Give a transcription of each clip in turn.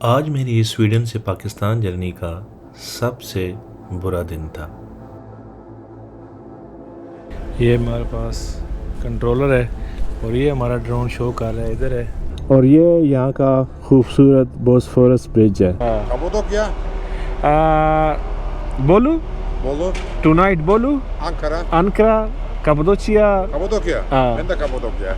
आज मेरी स्वीडन से पाकिस्तान जर्नी का सबसे बुरा दिन था। ये हमारे पास कंट्रोलर है और ये हमारा ड्रोन शो कर रहा है, इधर है। और ये यहाँ का खूबसूरत बोस्फोरस ब्रिज है। Kapadokya, बोलू Bolu, टुनाइट बोलू Ankara, अनकरा कपडोचिया। Kapadokya. हाँ। Ben de Kapadokya.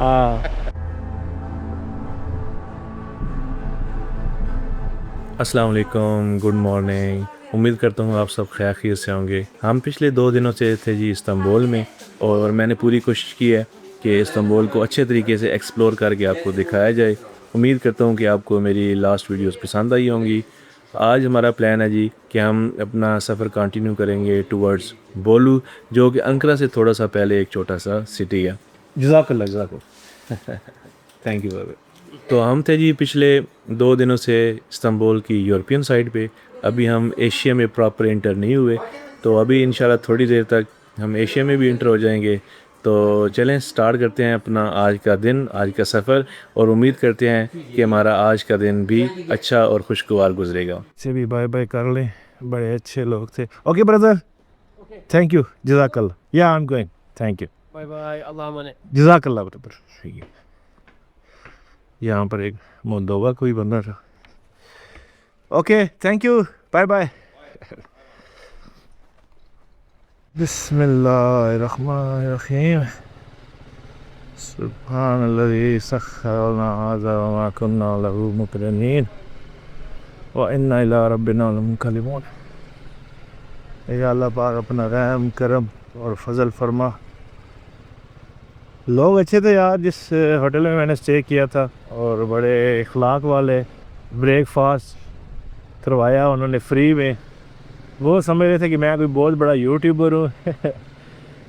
अस्सलाम वालेकुम, गुड मॉर्निंग। उम्मीद करता हूँ आप सब खैरियत से होंगे। हम पिछले 2 दिनों से थे जी इस्तांबुल में, और मैंने पूरी कोशिश की है कि इस्तांबुल को अच्छे तरीके से एक्सप्लोर करके आपको दिखाया जाए। उम्मीद करता हूँ कि आपको मेरी लास्ट वीडियोस पसंद आई होंगी। आज हमारा प्लान है जी कि हम अपना सफ़र कंटिन्यू करेंगे टुवर्ड्स बोलू, जो कि अंकरा से थोड़ा सा पहले एक छोटा सा सिटी है। जज़ाकल्लाह थैंक यू बाबा। तो हम थे जी पिछले 2 दिनों से इस्तांबुल की यूरोपियन साइड पे। अभी हम एशिया में प्रॉपर इंटर नहीं हुए, तो अभी इंशाल्लाह थोड़ी देर तक हम एशिया में भी इंटर हो जाएंगे। तो चलें स्टार्ट करते हैं अपना आज का दिन, आज का सफ़र, और उम्मीद करते हैं कि हमारा आज का दिन भी अच्छा और खुशगवार गुजरेगा। से भी बाय बाय कर लें, बड़े अच्छे लोग थे। ओके ब्रदर, थैंक यू, जज़ाकल्लाह। या I am going, thank you, bye bye, अल्लाह माने। जज़ाकल्लाह ब्रदर। यहाँ पर एक मोल्दोवा कोई बंदा था। Okay thank you, bye bye. बिस्मिल्लाहिर्रहमानिर्रहीम। सुब्हानल्लज़ी सख्खर लना हाज़ा व मा कुन्ना लहू मुक़रिनीन व इन्ना इला रब्बिना लमुनक़लिबून। या अल्लाह पाक अपना रहम करम और फजल फरमा। लोग अच्छे थे यार, जिस होटल में मैंने स्टे किया था, और बड़े इखलाक वाले। ब्रेकफास्ट करवाया उन्होंने फ्री में। वो समझ रहे थे कि मैं कोई बहुत बड़ा यूट्यूबर हूँ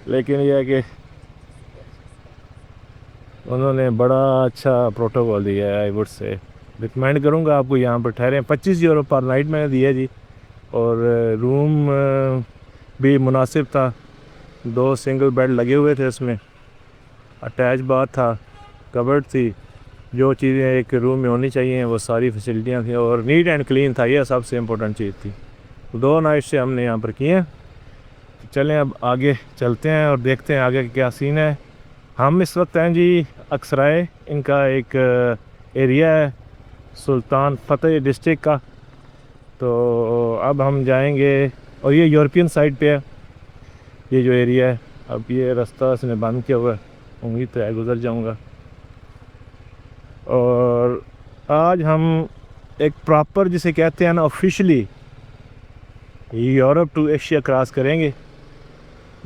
लेकिन यह है कि उन्होंने बड़ा अच्छा प्रोटोकॉल दिया है। आई वुड से रिकमेंड करूँगा आपको यहाँ पर ठहरें। 25 यूरो पर नाइट मैंने दिया जी, और रूम भी मुनासिब था। 2 सिंगल बेड लगे हुए थे, इसमें अटैच बाथ था, कबर्ड थी। जो चीज़ें एक रूम में होनी चाहिए वो सारी फैसिलिटियाँ थी, और नीट एंड क्लीन था, यह सबसे इम्पोर्टेंट चीज़ थी। 2 नाइट से हमने यहाँ पर किए। चलें अब आगे चलते हैं और देखते हैं आगे क्या सीन है। हम इस वक्त हैं जी अक्सराय, इनका एक एरिया है सुल्तान फतेह डिस्ट्रिक्ट का। तो अब हम जाएंगे, और ये यूरोपियन साइड पे है ये जो एरिया है। अब ये रास्ता इसने बंद किया हुआ है, उम्मीद तो है गुज़र जाऊंगा। और आज हम एक प्रॉपर जिसे कहते हैं ना officially Europe to Asia cross करेंगे।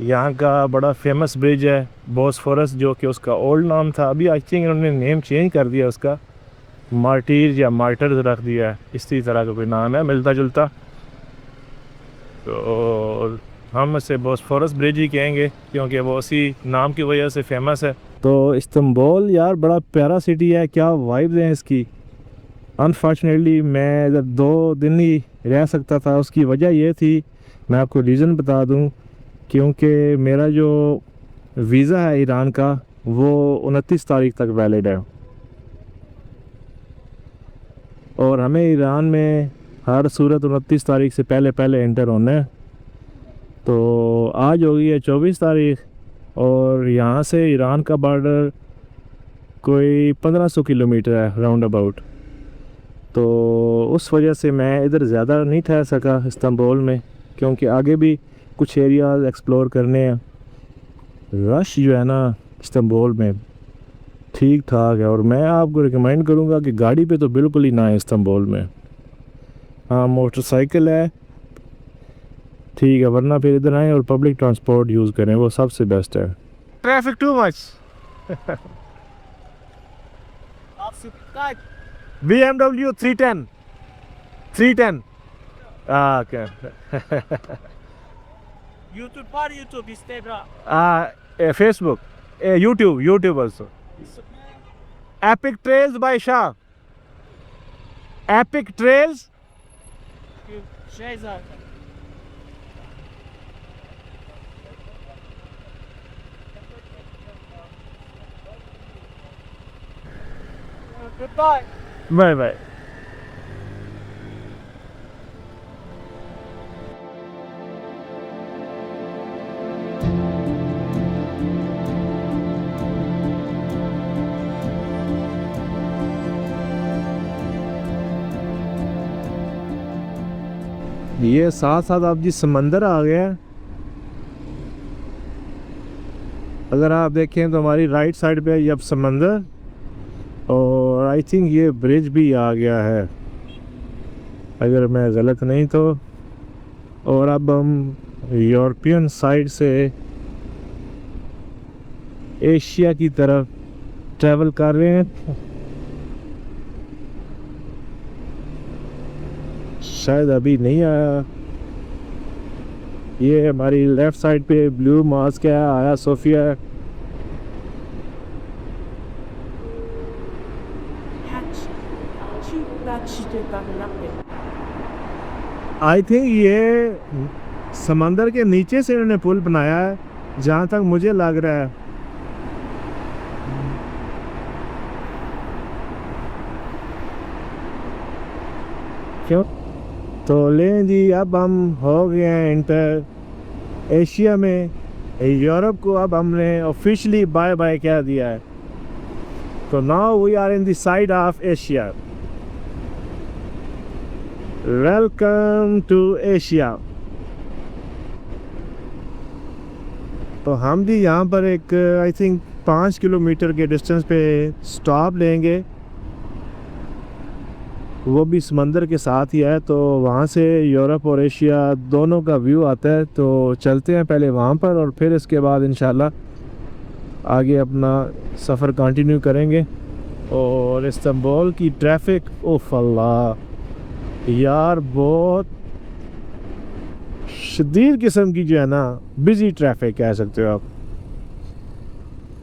यहाँ का बड़ा फेमस ब्रिज है बोस्फोरस, जो कि उसका ओल्ड नाम था। अभी आई थिंक उन्होंने नेम चेंज कर दिया, उसका मार्टीर या मार्टर रख दिया है, इसी तरह का कोई नाम है मिलता जुलता। तो हम इसे बोस्फोरस ब्रिज ही कहेंगे क्योंकि वो उसी नाम की वजह से फेमस है। तो इस्तांबुल यार बड़ा प्यारा सिटी है, क्या वाइब्स हैं इसकी। अनफॉर्चुनेटली मैं इधर 2 दिन ही रह सकता था। उसकी वजह ये थी, मैं आपको रीज़न बता दूं, क्योंकि मेरा जो वीज़ा है ईरान का वो 29 तारीख तक वैलिड है, और हमें ईरान में हर सूरत 29 तारीख से पहले पहले एंटर होना है। तो आज हो गई है 24 तारीख, और यहाँ से ईरान का बॉर्डर कोई 1500 किलोमीटर है राउंड अबाउट। तो उस वजह से मैं इधर ज़्यादा नहीं ठहर सका इस्तांबुल में, क्योंकि आगे भी कुछ एरियाज़ एक्सप्लोर करने हैं। रश जो है ना इस्तांबुल में ठीक ठाक है, और मैं आपको रिकमेंड करूँगा कि गाड़ी पे तो बिल्कुल ही ना है इस्तांबुल में। हाँ मोटरसाइकिल है ठीक है, वरना फिर इधर आएँ और पब्लिक ट्रांसपोर्ट यूज़ करें, वो सबसे बेस्ट है। Traffic too much. BMW 310 310 okay. YouTube var, YouTube, Instagram. Facebook, YouTube also. Epic Trails by Shah. Epic Trails. Şey zaten. Goodbye. Bye bye. ये साथ साथ आप जी समंदर आ गया है। अगर आप देखें तो हमारी राइट साइड पे ये अब समंदर, और आई थिंक ये ब्रिज भी आ गया है अगर मैं गलत नहीं तो। और अब हम यूरोपियन साइड से एशिया की तरफ ट्रैवल कर रहे हैं। शायद अभी नहीं आया। ये हमारी लेफ्ट साइड पे ब्लू मॉस्क है, आया सोफिया है। आई थिंक ये समंदर के नीचे से इन्होंने पुल बनाया है, जहाँ तक मुझे लग रहा है। क्यों? तो लें जी, अब हम हो गए हैं इंटर एशिया में। यूरोप को अब हमने ऑफिशियली बाय बाय कह दिया है। तो now we are in the side of Asia. Welcome to Asia. तो हम भी यहाँ पर एक आई थिंक 5 किलोमीटर के डिस्टेंस पे स्टॉप लेंगे, वो भी समंदर के साथ ही है। तो वहाँ से यूरोप और एशिया दोनों का व्यू आता है। तो चलते हैं पहले वहाँ पर, और फिर इसके बाद इंशाल्लाह आगे अपना सफ़र कंटिन्यू करेंगे। और इस्तांबुल की ट्रैफिक, ओफ अल्लाह यार, बहुत शदीद किस्म की जो है ना, बिजी ट्रैफिक कह सकते हो आप।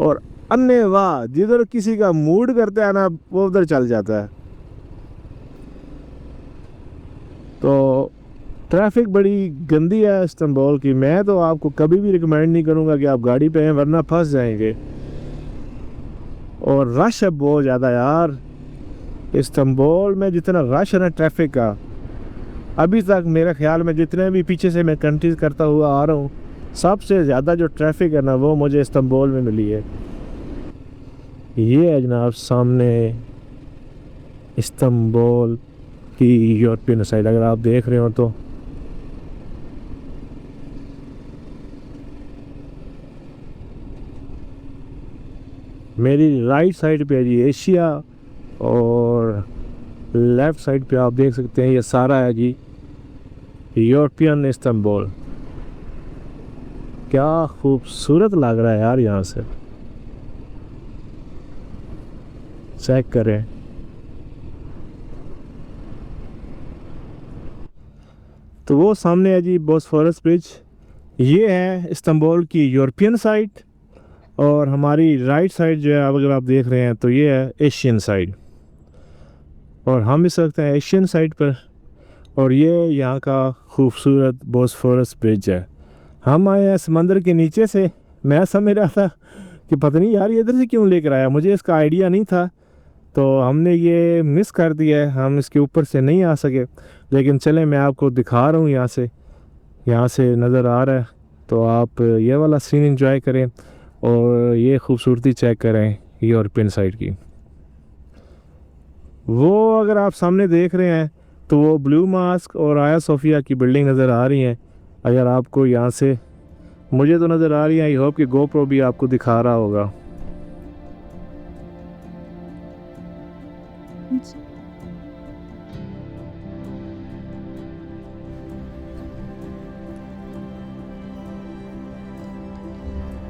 और अन्य वाह, जिधर किसी का मूड करता है ना, वो उधर चल जाता है। तो ट्रैफिक बड़ी गंदी है इस्तांबुल की। मैं तो आपको कभी भी रिकमेंड नहीं करूँगा कि आप गाड़ी पे हैं, वरना फंस जाएंगे। और रश है बहुत ज़्यादा यार इस्तांबुल में। जितना रश है ना ट्रैफिक का, अभी तक मेरे ख्याल में जितने भी पीछे से मैं कंट्रीज करता हुआ आ रहा हूँ, सबसे ज़्यादा जो ट्रैफिक है ना, वो मुझे इस्तांबुल में मिली है। ये है जनाब सामने इस्तांबुल की यूरोपियन साइड, अगर आप देख रहे हो तो। मेरी राइट साइड पे है जी एशिया, और लेफ़्ट साइड पे आप देख सकते हैं ये सारा है जी यूरोपियन इस्तांबुल। क्या खूबसूरत लग रहा है यार यहाँ से, चेक करें। तो वो सामने है जी बोस्फोरस ब्रिज। ये है इस्तांबुल की यूरोपियन साइड, और हमारी राइट साइड जो है, अगर आप देख रहे हैं तो ये है एशियन साइड। और हम इस वक्त हैं एशियन साइड पर, और ये यहाँ का खूबसूरत बोस्फोरस ब्रिज है। हम आए हैं समंदर के नीचे से। मैं समझ रहा था कि पता नहीं यार ये इधर से क्यों लेकर आया, मुझे इसका आइडिया नहीं था। तो हमने ये मिस कर दिया है, हम इसके ऊपर से नहीं आ सके। लेकिन चलें, मैं आपको दिखा रहा हूँ यहाँ से नज़र आ रहा है। तो आप ये वाला सीन एंजॉय करें और ये खूबसूरती चेक करें यूरोपियन साइड की। वो अगर आप सामने देख रहे हैं तो वो ब्लू मॉस्क और आया सोफिया की बिल्डिंग नज़र आ रही हैं। अगर आपको यहाँ से, मुझे तो नज़र आ रही है, आई होप कि गोप्रो भी आपको दिखा रहा होगा।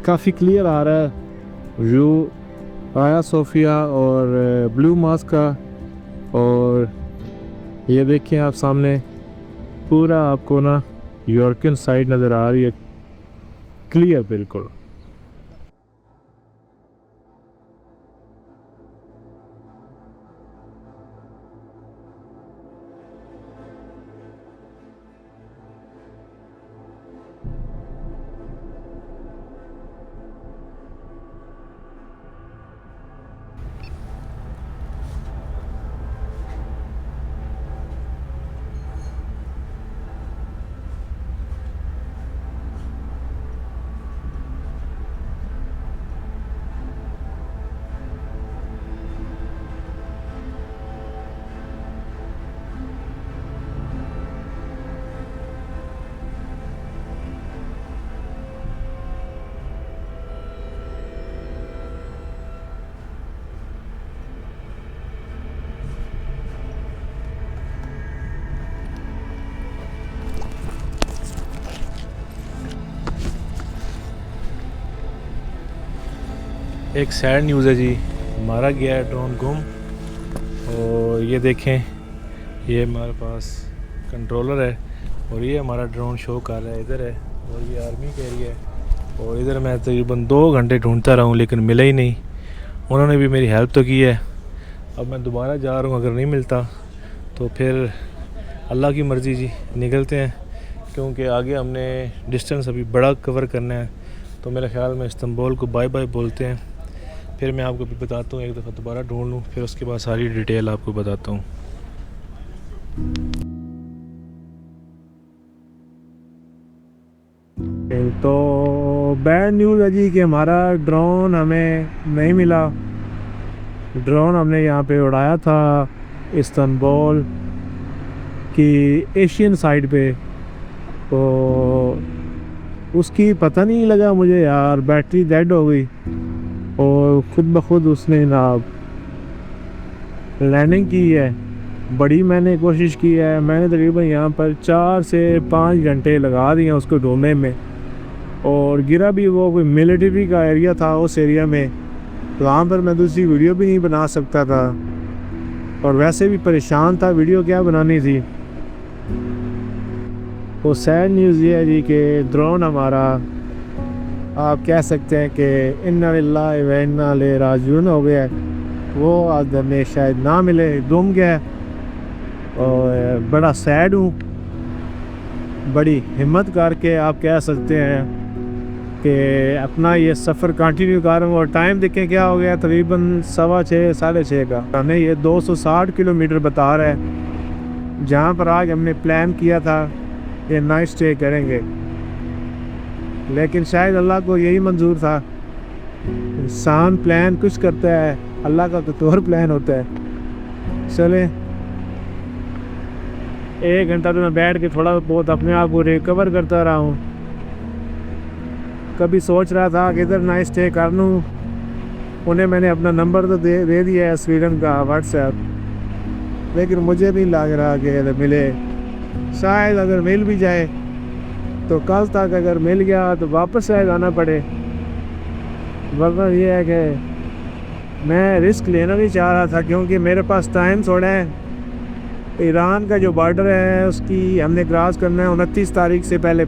काफ़ी क्लियर आ रहा है व्यू आया सोफिया और ब्लू मॉस्क का। और ये देखिए आप सामने पूरा आपको ना यूरोपियन साइड नज़र आ रही है, क्लियर बिल्कुल। एक सैड न्यूज़ है जी, मारा गया है ड्रोन गुम। और ये देखें, ये हमारे पास कंट्रोलर है और ये हमारा ड्रोन शो कर रहा है, इधर है और ये आर्मी का एरिया है। और इधर मैं तकरीबन 2 घंटे ढूंढता रहा हूँ लेकिन मिला ही नहीं। उन्होंने भी मेरी हेल्प तो की है, अब मैं दोबारा जा रहा हूँ, अगर नहीं मिलता तो फिर अल्लाह की मर्ज़ी जी, निकलते हैं क्योंकि आगे हमने डिस्टेंस अभी बड़ा कवर करना है। तो मेरे ख्याल में इस्तांबुल को बाय बाय बोलते हैं। फिर मैं आपको भी बताता हूँ, एक दफ़ा दोबारा ढूंढ लूँ, फिर उसके बाद सारी डिटेल आपको बताता हूँ। तो बैड न्यूज़ है जी कि हमारा ड्रोन हमें नहीं मिला। ड्रोन हमने यहाँ पे उड़ाया था इस्तांबुल की एशियन साइड पे, तो उसकी पता नहीं लगा मुझे यार, बैटरी डेड हो गई और ख़ुद ब खुद उसने ना लैंडिंग की है। बड़ी मैंने कोशिश की है, मैंने तकरीबन यहाँ पर 4 से 5 घंटे लगा दिए उसको ढूंढने में। और गिरा भी वो कोई मिलिट्री का एरिया था, उस एरिया में, तो वहाँ पर मैं दूसरी वीडियो भी नहीं बना सकता था और वैसे भी परेशान था, वीडियो क्या बनानी थी। तो सैड न्यूज़ ये है जी कि ड्रोन हमारा, आप कह सकते हैं कि इन्ना लिल्लाहि व इन्ना इलैहि राजिऊन हो गया है। वो आज हमें शायद ना मिले, गुम गया और बड़ा सैड हूँ। बड़ी हिम्मत करके आप कह सकते हैं कि अपना ये सफ़र कंटिन्यू कर रहा हूँ। और टाइम देखें क्या हो गया, तकरीबन 6:15 6:30 का। हमें ये 260 किलोमीटर बता रहा है, जहाँ पर आज हमने प्लान किया था ये नाइट स्टे करेंगे, लेकिन शायद अल्लाह को यही मंजूर था। इंसान प्लान कुछ करता है, अल्लाह का तो और प्लान होता है। चले 1 घंटा तो मैं बैठ के थोड़ा बहुत अपने आप को रिकवर करता रहा हूँ। कभी सोच रहा था कि इधर नाइट स्टे कर लूँ, उन्हें मैंने अपना नंबर तो दे दिया है स्वीडन का व्हाट्सएप, लेकिन मुझे नहीं लग रहा कि मिले। शायद अगर मिल भी जाए तो कल तक, अगर मिल गया तो वापस शायद आना पड़े। वरना ये है कि मैं रिस्क लेना नहीं चाह रहा था क्योंकि मेरे पास टाइम थोड़ा है। ईरान का जो बॉर्डर है उसकी हमने क्रॉस करना है 29 तारीख से पहले।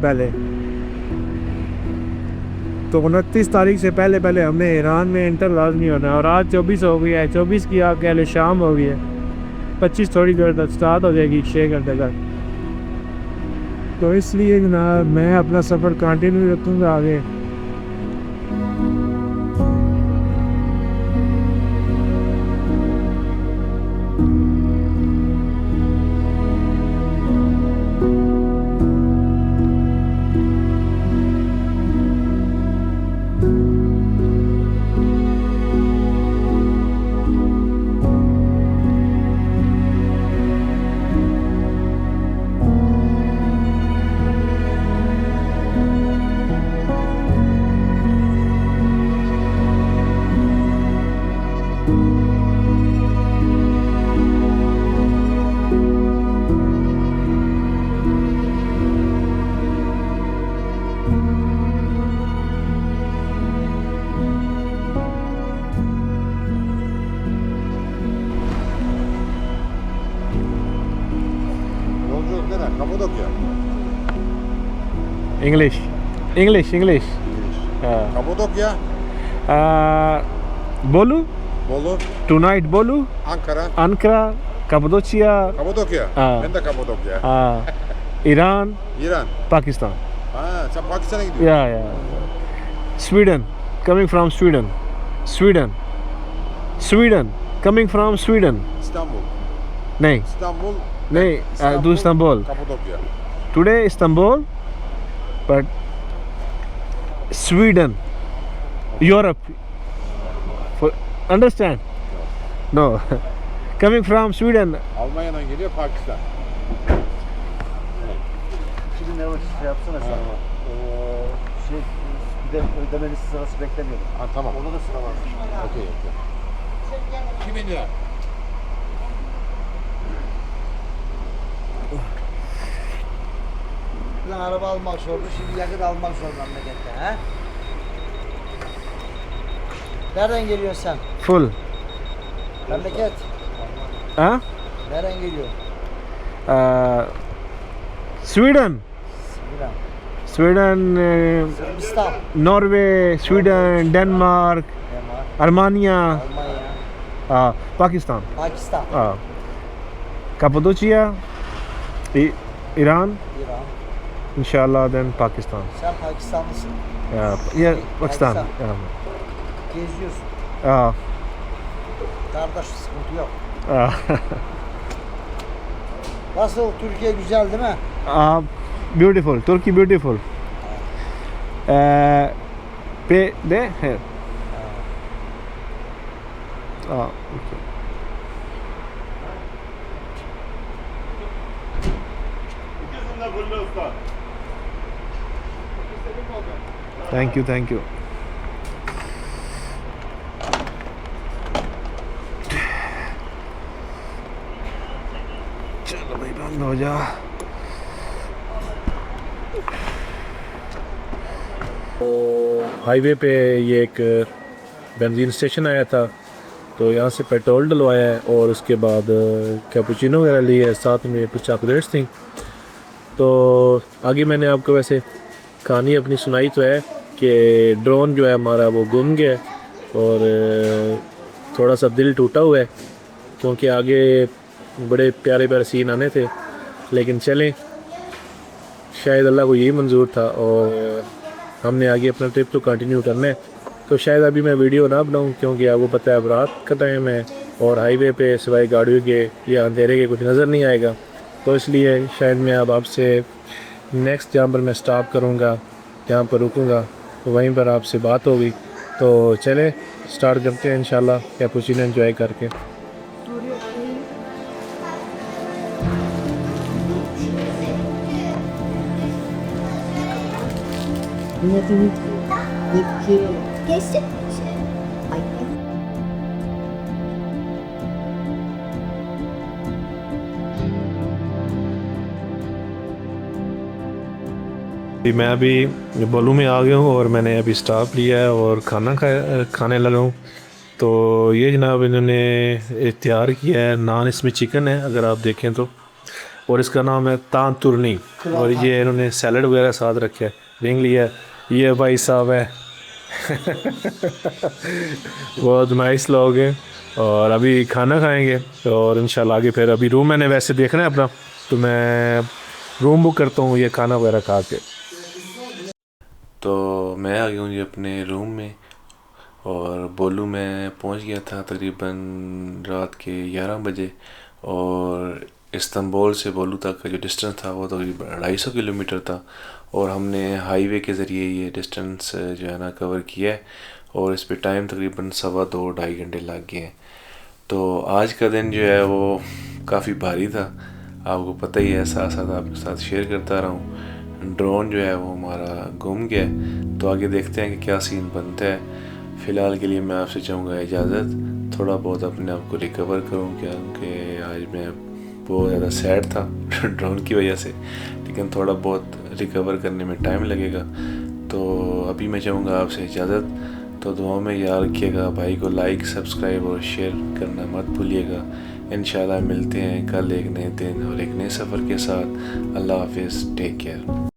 तो 29 तारीख से पहले हमने ईरान में इंटर लाजमी होना है। और आज 24 हो गई है, 24 की आप कह ले शाम हो गई है, 25 थोड़ी देर तक स्टार्ट हो जाएगी, 6 घंटे तक। तो इसलिए जनाब मैं अपना सफ़र कंटिन्यू रखूँगा आगे। Yolculuk nere? Kapadokya. English. Kapadokya. Bolu, Bolu. tonight Bolu, Ankara. Ankara, Cappadocia, Kapadokya. Ha. Ben de Kapadokya. Iran, İran. Pakistan. Ha, sen Pakistan'a gidiyorsun. Yeah. Sweden, coming from Sweden. Sweden, coming from Sweden. İstanbul. नहीं İstanbul. नहीं do Istanbul. Kapadokya. Today Istanbul, but Sweden, Europe. For, understand? No. Coming from Sweden. Almanya'dan geliyor Pakistan. Şimdi ne var şey yapsana sen. Şey bir de ödemeli sırası beklemiyorum. Ha tamam. Onda da sıra var. Okey. 2000 lira. Lan araba almak zorunda, şimdi yakıt almak zorunda memlekette. He? Nereden geliyorsun sen? Full. Memleket. Huh? Nereden geliyor? Sweden. İran. Sweden, Sırbistan. Norway, Sweden, Denmark, Denmark. Armenia, Almanya. Pakistan. Pakistan. Cappadocia, Iran, İran. inshallah, then Pakistan. Sen Pakistanlısın. Yeah, Pakistan. Pakistan. Geziyorsun. Kardeş sıkıntı yok. Nasıl? Türkiye güzel değil mi? Beautiful. Turkey beautiful. Pay there here. Okay. Thank you, thank you. चलो भाई बंद हो जा. Highway पे ये एक benzene station आया था, तो यहाँ से पेट्रोल डलवाया है और उसके बाद कैपुचिनो वगैरह ली है, साथ में कुछ चॉकलेट्स थी। तो आगे मैंने आपको वैसे कहानी अपनी सुनाई तो है कि ड्रोन जो है हमारा वो गुम गया है और थोड़ा सा दिल टूटा हुआ है, क्योंकि आगे बड़े प्यारे प्यारे सीन आने थे, लेकिन चलें, शायद अल्लाह को यही मंजूर था और हमने आगे अपना ट्रिप तो कंटिन्यू करना है। तो शायद अभी मैं वीडियो ना बनाऊं, क्योंकि आपको पता है अब रात का टाइम है और हाईवे पे सिवाय गाड़ियों के या अंधेरे के कुछ नज़र नहीं आएगा, तो इसलिए शायद मैं अब आपसे नेक्स्ट जहाँ पर मैं स्टॉप करूँगा, जहाँ पर रुकूँगा, वहीं पर आपसे बात होगी। तो चले स्टार्ट करते हैं इंशाल्लाह कैपुचिनो एंजॉय करके। Geçti. Ay. मैं अभी बोलू में आ गया हूँ और मैंने अभी स्टॉप लिया है और खाने लगा हूँ। तो ये जनाब इन्होंने तैयार किया है नान, इसमें चिकन है अगर आप देखें तो, और इसका नाम है तान तुरनी, और ये इन्होंने सैलड वगैरह साथ रखे है, रिंग लिया है। ये भाई साहब है बहुत नाइस लोग हैं और अभी खाना खाएंगे और इंशाल्लाह आगे फिर अभी रूम मैंने वैसे देखना है अपना, तो मैं रूम बुक करता हूँ ये खाना वगैरह खा के। तो मैं आ गया हूँ जी अपने रूम में और बोलू में पहुँच गया था तकरीबन रात के 11 बजे, और इस्तांबुल से बोलू तक का जो डिस्टेंस था वो तकरीबन 250 किलोमीटर था, और हमने हाईवे के ज़रिए ये डिस्टेंस जो है ना कवर किया है, और इस पे टाइम तकरीबन 2.25-2.5 घंटे लग गए हैं। तो आज का दिन जो है वो काफ़ी भारी था, आपको पता ही है, साथ साथ आपके साथ शेयर करता रहा हूँ। ड्रोन जो है वो हमारा गुम गया है, तो आगे देखते हैं कि क्या सीन बनता है। फ़िलहाल के लिए मैं आपसे चाहूँगा इजाज़त, थोड़ा बहुत अपने आप को रिकवर करूँ, क्योंकि आज मैं बहुत ज़्यादा सैड था ड्रोन की वजह से, लेकिन थोड़ा बहुत रिकवर करने में टाइम लगेगा। तो अभी मैं चाहूँगा आपसे इजाज़त, तो दुआ में याद रखिएगा, भाई को लाइक, सब्सक्राइब और शेयर करना मत भूलिएगा। इंशाल्लाह मिलते हैं कल एक नए दिन और एक नए सफ़र के साथ। अल्लाह हाफिज़, टेक केयर।